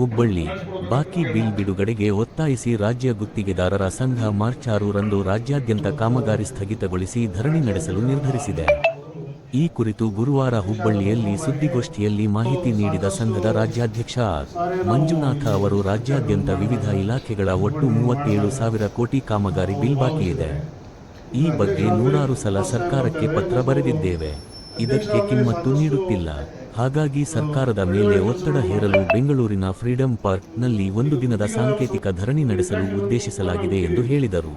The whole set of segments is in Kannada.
ಹುಬ್ಬಳ್ಳಿ ಬಾಕಿ ಬಿಲ್ ಬಿಡುಗಡೆಗೆ ಒತ್ತಾಯಿಸಿ ರಾಜ್ಯ ಗುತ್ತಿಗೆದಾರರ ಸಂಘ ಮಾರ್ಚ್ 6ರಂದು ರಾಜ್ಯಾದ್ಯಂತ ಕಾಮಗಾರಿ ಸ್ಥಗಿತಗೊಳಿಸಿ ಧರಣಿ ನಡೆಸಲು ನಿರ್ಧರಿಸಿದೆ. ಈ ಕುರಿತು ಗುರುವಾರ ಹುಬ್ಬಳ್ಳಿಯಲ್ಲಿ ಸುದ್ದಿಗೋಷ್ಠಿಯಲ್ಲಿ ಮಾಹಿತಿ ನೀಡಿದ ಸಂಘದ ರಾಜ್ಯಾಧ್ಯಕ್ಷ ಆರ್. ಮಂಜುನಾಥ ಅವರು ರಾಜ್ಯಾದ್ಯಂತ ವಿವಿಧ ಇಲಾಖೆಗಳ ಒಟ್ಟು 37,000 ಕೋಟಿ ಕಾಮಗಾರಿ ಬಿಲ್ ಬಾಕಿಯಿದೆ. ಈ ಬಗ್ಗೆ ನೂರಾರು ಸಲ ಸರ್ಕಾರಕ್ಕೆ ಪತ್ರ ಬರೆದಿದ್ದೇವೆ. ಇದಕ್ಕೆ ಕಿಮ್ಮತ್ತು ನೀಡುತ್ತಿಲ್ಲ. ಹಾಗಾಗಿ ಸರ್ಕಾರದ ಮೇಲೆ ಒತ್ತಡ ಹೇರಲು ಬೆಂಗಳೂರಿನ ಫ್ರೀಡಂ ಪಾರ್ಕ್ ನಲ್ಲಿ ಒಂದು ದಿನದ ಸಾಂಕೇತಿಕ ಧರಣಿ ನಡೆಸಲು ಉದ್ದೇಶಿಸಲಾಗಿದೆ ಎಂದು ಹೇಳಿದರು.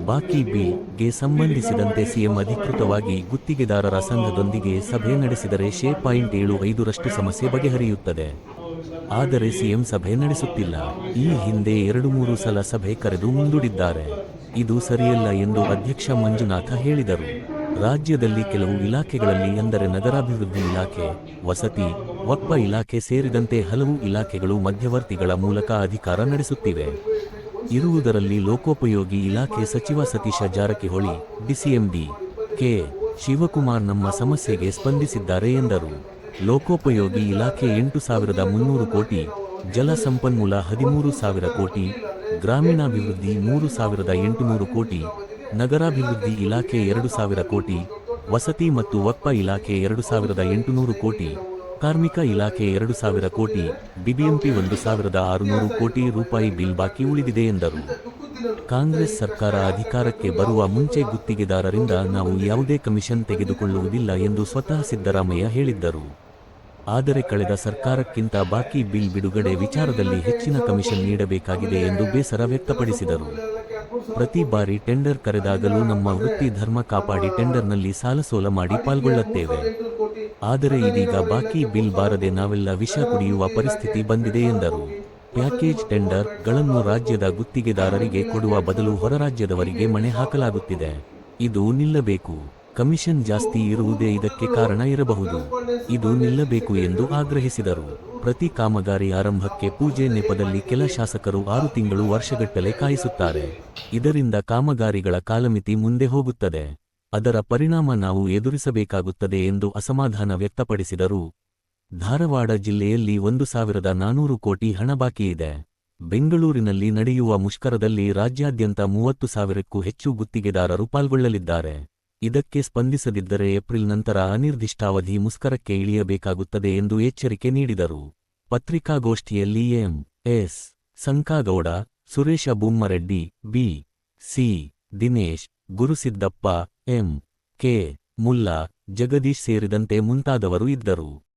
ಬಾಕಿ ಬಿಲ್ ಗೆ ಸಂಬಂಧಿಸಿದಂತೆ ಸಿಎಂ ಅಧಿಕೃತವಾಗಿ ಗುತ್ತಿಗೆದಾರರ ಸಂಘದೊಂದಿಗೆ ಸಭೆ ನಡೆಸಿದರೆ .75ರಷ್ಟು ಸಮಸ್ಯೆ ಬಗೆಹರಿಯುತ್ತದೆ. ಆದರೆ ಸಿಎಂ ಸಭೆ ನಡೆಸುತ್ತಿಲ್ಲ. ಈ ಹಿಂದೆ 2-3 ಸಲ ಸಭೆ ಕರೆದು ಮುಂದೂಡಿದ್ದಾರೆ. ಇದು ಸರಿಯಲ್ಲ ಎಂದು ಅಧ್ಯಕ್ಷ ಮಂಜುನಾಥ ಹೇಳಿದರು. ರಾಜ್ಯದಲ್ಲಿ ಕೆಲವು ಇಲಾಖೆಗಳಲ್ಲಿ ಅಂದರೆ ನಗರಾಭಿವೃದ್ಧಿ ಇಲಾಖೆ, ವಸತಿ, ವಕ್ಫ್ ಇಲಾಖೆ ಸೇರಿದಂತೆ ಹಲವು ಇಲಾಖೆಗಳು ಮಧ್ಯವರ್ತಿಗಳ ಮೂಲಕ ಅಧಿಕಾರ ನಡೆಸುತ್ತಿವೆ. ಇರುವುದರಲ್ಲಿ ಲೋಕೋಪಯೋಗಿ ಇಲಾಖೆ ಸಚಿವ Satish Jarkiholi, DCM D. K. Shivakumar ನಮ್ಮ ಸಮಸ್ಯೆಗೆ ಸ್ಪಂದಿಸಿದ್ದಾರೆ ಎಂದರು. ಲೋಕೋಪಯೋಗಿ ಇಲಾಖೆ 8,300 ಕೋಟಿ, ಜಲ ಸಂಪನ್ಮೂಲ 13,000 ಕೋಟಿ, ಗ್ರಾಮೀಣಾಭಿವೃದ್ಧಿ 3,800 ಕೋಟಿ, ನಗರಾಭಿವೃದ್ಧಿ ಇಲಾಖೆ 2,000 ಕೋಟಿ, ವಸತಿ ಮತ್ತು ವಕ್ಫ್ ಇಲಾಖೆ 2,800 ಕೋಟಿ, ಕಾರ್ಮಿಕ ಇಲಾಖೆ 2,000 ಕೋಟಿ, ಬಿಬಿಎಂಪಿ 1,600 ಕೋಟಿ ರೂಪಾಯಿ ಬಿಲ್ ಬಾಕಿ ಉಳಿದಿದೆ ಎಂದರು. ಕಾಂಗ್ರೆಸ್ ಸರ್ಕಾರ ಅಧಿಕಾರಕ್ಕೆ ಬರುವ ಮುಂಚೆ ಗುತ್ತಿಗೆದಾರರಿಂದ ನಾವು ಯಾವುದೇ ಕಮಿಷನ್ ತೆಗೆದುಕೊಳ್ಳುವುದಿಲ್ಲ ಎಂದು ಸ್ವತಃ ಸಿದ್ದರಾಮಯ್ಯ ಹೇಳಿದ್ದರು. ಆದರೆ ಕಳೆದ ಸರ್ಕಾರಕ್ಕಿಂತ ಬಾಕಿ ಬಿಲ್ ಬಿಡುಗಡೆ ವಿಚಾರದಲ್ಲಿ ಹೆಚ್ಚಿನ ಕಮಿಷನ್ ನೀಡಬೇಕಾಗಿದೆ ಎಂದು ಬೇಸರ ವ್ಯಕ್ತಪಡಿಸಿದರು. ಪ್ರತಿ ಬಾರಿ ಟೆಂಡರ್ ಕರೆದಾಗಲೂ ನಮ್ಮ ವೃತ್ತಿ ಧರ್ಮ ಕಾಪಾಡಿ ಟೆಂಡರ್ನಲ್ಲಿ ಸಾಲಸೋಲ ಮಾಡಿ ಪಾಲ್ಗೊಳ್ಳುತ್ತೇವೆ. ಆದರೆ ಇದೀಗ ಬಾಕಿ ಬಿಲ್ ಬಾರದೆ ನಾವೆಲ್ಲ ವಿಷ ಕುಡಿಯುವ ಪರಿಸ್ಥಿತಿ ಬಂದಿದೆ ಎಂದರು. ಪ್ಯಾಕೇಜ್ ಟೆಂಡರ್ ಗಳನ್ನು ರಾಜ್ಯದ ಗುತ್ತಿಗೆದಾರರಿಗೆ ಕೊಡುವ ಬದಲು ಹೊರರಾಜ್ಯದವರಿಗೆ ಮಣೆ ಹಾಕಲಾಗುತ್ತಿದೆ. ಇದು ನಿಲ್ಲಬೇಕು. ಕಮಿಷನ್ ಜಾಸ್ತಿ ಇರುವುದೇ ಇದಕ್ಕೆ ಕಾರಣ ಇರಬಹುದು. ಇದು ನಿಲ್ಲಬೇಕು ಎಂದು ಆಗ್ರಹಿಸಿದರು. ಪ್ರತಿ ಕಾಮಗಾರಿ ಆರಂಭಕ್ಕೆ ಪೂಜೆ ನೆಪದಲ್ಲಿ ಕೆಲ ಶಾಸಕರು 6 ತಿಂಗಳು ವರ್ಷಗಟ್ಟಲೆ ಕಾಯಿಸುತ್ತಾರೆ. ಇದರಿಂದ ಕಾಮಗಾರಿಗಳ ಕಾಲಮಿತಿ ಮುಂದೆ ಹೋಗುತ್ತದೆ. ಅದರ ಪರಿಣಾಮ ನಾವು ಎದುರಿಸಬೇಕಾಗುತ್ತದೆ ಎಂದು ಅಸಮಾಧಾನ ವ್ಯಕ್ತಪಡಿಸಿದರು. ಧಾರವಾಡ ಜಿಲ್ಲೆಯಲ್ಲಿ 1,400 ಕೋಟಿ ಹಣ ಬಾಕಿಯಿದೆ. ಬೆಂಗಳೂರಿನಲ್ಲಿ ನಡೆಯುವ ಮುಷ್ಕರದಲ್ಲಿ ರಾಜ್ಯಾದ್ಯಂತ 30,000ಕ್ಕೂ ಹೆಚ್ಚು ಗುತ್ತಿಗೆದಾರರು ಪಾಲ್ಗೊಳ್ಳಲಿದ್ದಾರೆ. ಇದಕ್ಕೆ ಸ್ಪಂದಿಸದಿದ್ದರೆ ಏಪ್ರಿಲ್ ನಂತರ ಅನಿರ್ದಿಷ್ಟಾವಧಿ ಮುಷ್ಕರಕ್ಕೆ ಇಳಿಯಬೇಕಾಗುತ್ತದೆ ಎಂದು ಎಚ್ಚರಿಕೆ ನೀಡಿದರು. ಪತ್ರಿಕಾಗೋಷ್ಠಿಯಲ್ಲಿ M S. Sankagouda, Suresh Bommareddy, B C. Dinesh, Gurusiddappa, M K. Mulla, Jagadish ಸೇರಿದಂತೆ ಮುಂತಾದವರು ಇದ್ದರು.